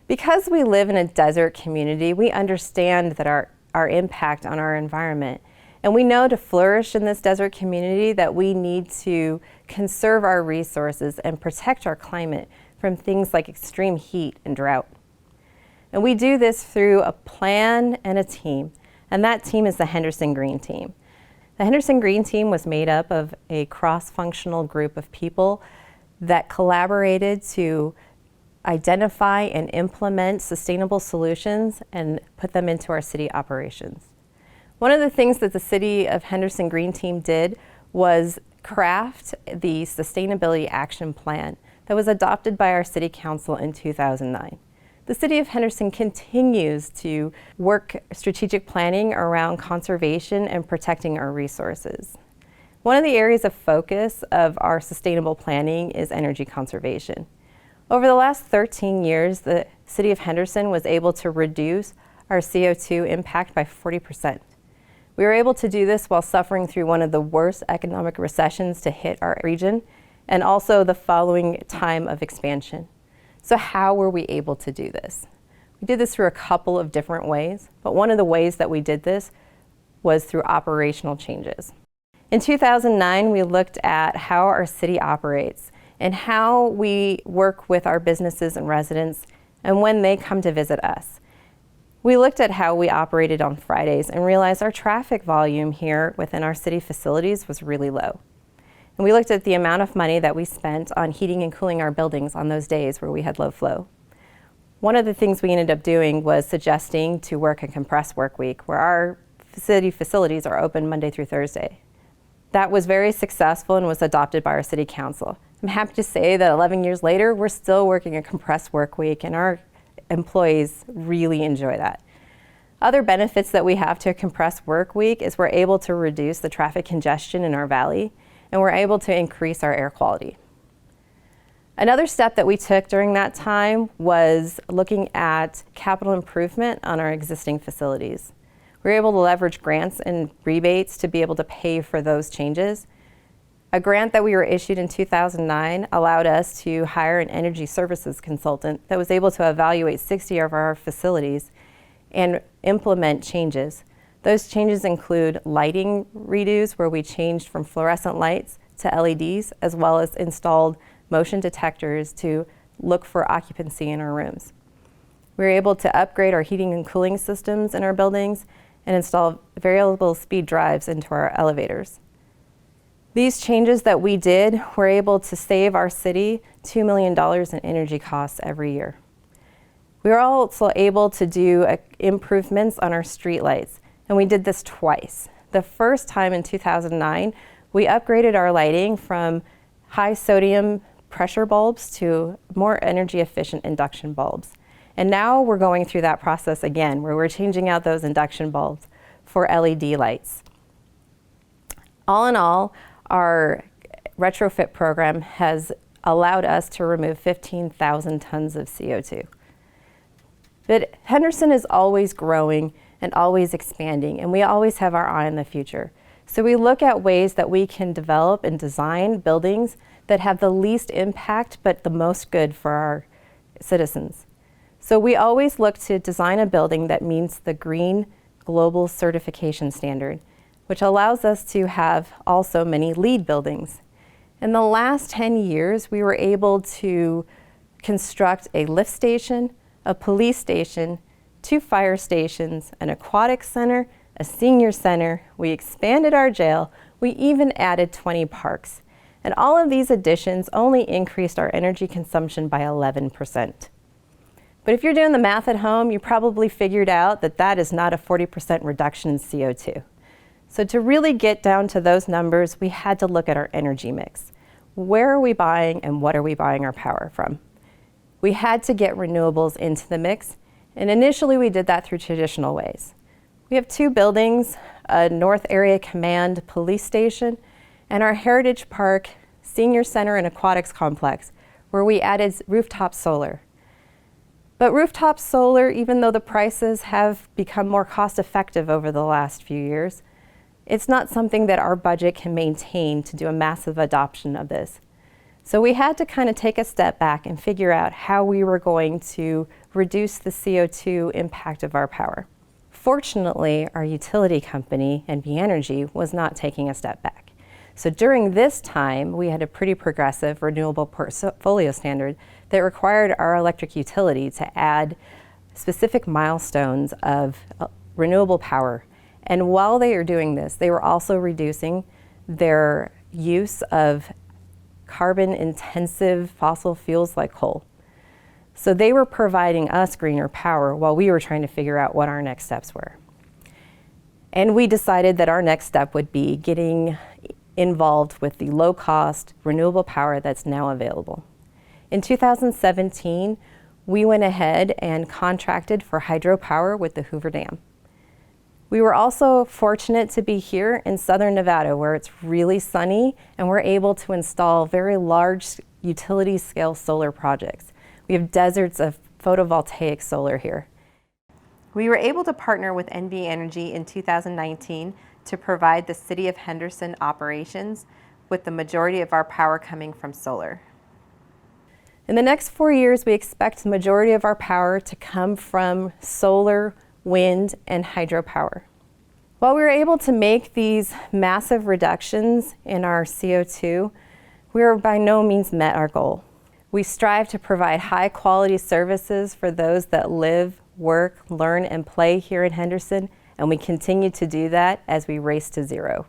Because we live in a desert community, we understand that our impact on our environment. And we know to flourish in this desert community that we need to conserve our resources and protect our climate from things like extreme heat and drought. And we do this through a plan and a team, and that team is the Henderson Green Team. The Henderson Green Team was made up of a cross-functional group of people that collaborated to identify and implement sustainable solutions and put them into our city operations. One of the things that the City of Henderson Green Team did was craft the Sustainability Action Plan that was adopted by our City Council in 2009. The City of Henderson continues to work strategic planning around conservation and protecting our resources. One of the areas of focus of our sustainable planning is energy conservation. Over the last 13 years, the City of Henderson was able to reduce our CO2 impact by 40%. We were able to do this while suffering through one of the worst economic recessions to hit our region, and also the following time of expansion. So how were we able to do this? We did this through a couple of different ways, but one of the ways that we did this was through operational changes. In 2009, we looked at how our city operates and how we work with our businesses and residents and when they come to visit us. We looked at how we operated on Fridays and realized our traffic volume here within our city facilities was really low. And we looked at the amount of money that we spent on heating and cooling our buildings on those days where we had low flow. One of the things we ended up doing was suggesting to work a compressed work week where our city facilities are open Monday through Thursday. That was very successful and was adopted by our city council. I'm happy to say that 11 years later, we're still working a compressed work week and our employees really enjoy that. Other benefits that we have to a compressed work week is we're able to reduce the traffic congestion in our valley, and we're able to increase our air quality. Another step that we took during that time was looking at capital improvement on our existing facilities. We were able to leverage grants and rebates to be able to pay for those changes. A grant that we were issued in 2009 allowed us to hire an energy services consultant that was able to evaluate 60 of our facilities and implement changes. Those changes include lighting redos, where we changed from fluorescent lights to LEDs, as well as installed motion detectors to look for occupancy in our rooms. We were able to upgrade our heating and cooling systems in our buildings and install variable speed drives into our elevators. These changes that we did were able to save our city $2 million in energy costs every year. We were also able to do improvements on our streetlights, and we did this twice. The first time in 2009, we upgraded our lighting from high sodium pressure bulbs to more energy efficient induction bulbs. And now we're going through that process again, where we're changing out those induction bulbs for LED lights. All in all, our retrofit program has allowed us to remove 15,000 tons of CO2. But Henderson is always growing and always expanding, and we always have our eye on the future. So we look at ways that we can develop and design buildings that have the least impact but the most good for our citizens. So we always look to design a building that meets the Green Global Certification Standard, which allows us to have also many LEED buildings. In the last 10 years, we were able to construct a lift station, a police station, 2 fire stations, an aquatic center, a senior center. We expanded our jail. We even added 20 parks. And all of these additions only increased our energy consumption by 11%. But if you're doing the math at home, you probably figured out that that is not a 40% reduction in CO2. So to really get down to those numbers, we had to look at our energy mix. Where are we buying and what are we buying our power from? We had to get renewables into the mix, and initially we did that through traditional ways. We have 2 buildings, a North Area Command police station, and our Heritage Park Senior Center and Aquatics Complex, where we added rooftop solar. But rooftop solar, even though the prices have become more cost-effective over the last few years, it's not something that our budget can maintain to do a massive adoption of this. So we had to kind of take a step back and figure out how we were going to reduce the CO2 impact of our power. Fortunately, our utility company, NB Energy, was not taking a step back. So during this time, we had a pretty progressive renewable portfolio standard that required our electric utility to add specific milestones of renewable power. And while they are doing this, they were also reducing their use of carbon-intensive fossil fuels like coal. So they were providing us greener power while we were trying to figure out what our next steps were. And we decided that our next step would be getting involved with the low-cost renewable power that's now available. In 2017, we went ahead and contracted for hydropower with the Hoover Dam. We were also fortunate to be here in southern Nevada where it's really sunny and we're able to install very large utility scale solar projects. We have deserts of photovoltaic solar here. We were able to partner with NB Energy in 2019 to provide the City of Henderson operations with the majority of our power coming from solar. In the next 4 years, we expect the majority of our power to come from solar, wind, and hydropower. While we were able to make these massive reductions in our CO2, we were by no means met our goal. We strive to provide high quality services for those that live, work, learn, and play here in Henderson, and we continue to do that as we race to zero.